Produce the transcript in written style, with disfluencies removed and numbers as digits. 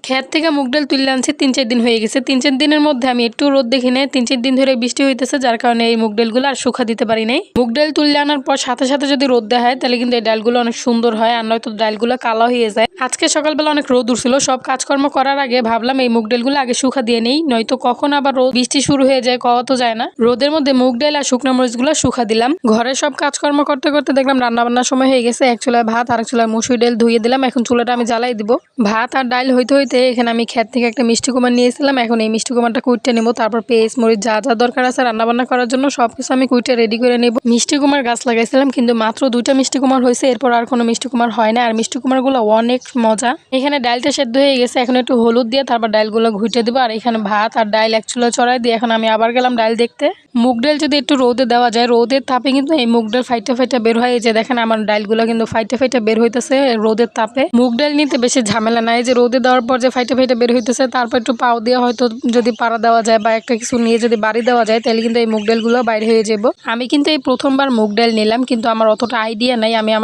ক্ষেত থেকে মুগ ডাল তুলে আনছি 3-4 দিন হয়ে গেছে। 3-4 দিনের মধ্যে আমি একটু রোদ দেখি নাই। 3-4 দিন ধরে বৃষ্টি হইতেছে, যার কারণে এই মুগ ডালগুলো আর শুকা দিতে পারি নাই। মুগ ডাল তুলে আনার পর সাথে সাথে যদি রোদ দেওয়া হয় তাহলে কিন্তু এই ডালগুলো অনেক সুন্দর হয়, আর নয়তো ডালগুলো কালো হয়ে যায়। আজকে সকালবেলা অনেক রোদ উঠছিল, সব কাজকর্ম করার আগে ভাবলাম এই মুগ ডালগুলো আগে শুকা দিয়ে নেই, নয়তো কখন আবার রোদ বৃষ্টি শুরু হয়ে যায় কওয়া তো যায় না। রোদের মধ্যে মুগ ডাল আর শুকনো মরিচগুলো শুকা দিলাম। ঘরের সব কাজকর্ম করতে করতে দেখলাম রান্না বান্নার সময় হয়ে গেছে। এক চুলায় ভাত আর এক চুলায় মসুর ডাল ধুয়ে দিলাম। এখন চুলাটা আমি জ্বালাই দিব। ভাত আর ডাল হইতে হইতে এখানে আমি ক্ষেত থেকে একটা মিষ্টি কুমার নিয়েছিলাম। এখন এই মিষ্টি কুমারটা কুইটে নেবো, তারপর পেঁয়াজ মরিচ যা যা দরকার আছে রান্না বান্না করার জন্য সবকিছু আমি কুইটে রেডি করে নেব। মিষ্টি কুমার গাছ লাগাইছিলাম, কিন্তু মাত্র 2টা মিষ্টি কুমার হয়েছে, এরপর আর কোনো মিষ্টি কুমার হয় না। আর মিষ্টি কুমারগুলো অনেক মজা। এখানে ডালটা সেদ্ধ হয়ে গেছে, এখন একটু হলুদ দিয়ে তারপর ডালগুলো ঘুটে দেবো। আর এখানে ভাত আর ডাল এক চুলা চড়াই দিয়ে এখন আমি আবার গেলাম ডাল দেখতে। মুগ ডাল যদি একটু রোদে দেওয়া যায়, রোদের তাপে কিন্তু এই মুগ ডাল ফাইটা ফাইটা বের হয়। যে দেখেন আমার ডালগুলো কিন্তু ফাইটা ফাইটা বের হইতেছে রোদের তাপে। মুগ ডাল নিতে বেশি ঝামেলা নাই, যে রোদে দেওয়ার পর যে ফাইটা ফাইটা বের হইতেছে, তারপর একটু পাও দিয়ে হয়তো যদি পাড়া দেওয়া যায় বা একটা কিছু নিয়ে যদি বাড়ি দেওয়া যায়, তাহলে কিন্তু এই মুগ ডালগুলো বাইরে হয়ে যাবো। আমি কিন্তু এই প্রথমবার মুগ ডাল নিলাম, কিন্তু আমার অতটা আইডিয়া নাই। আমি আমার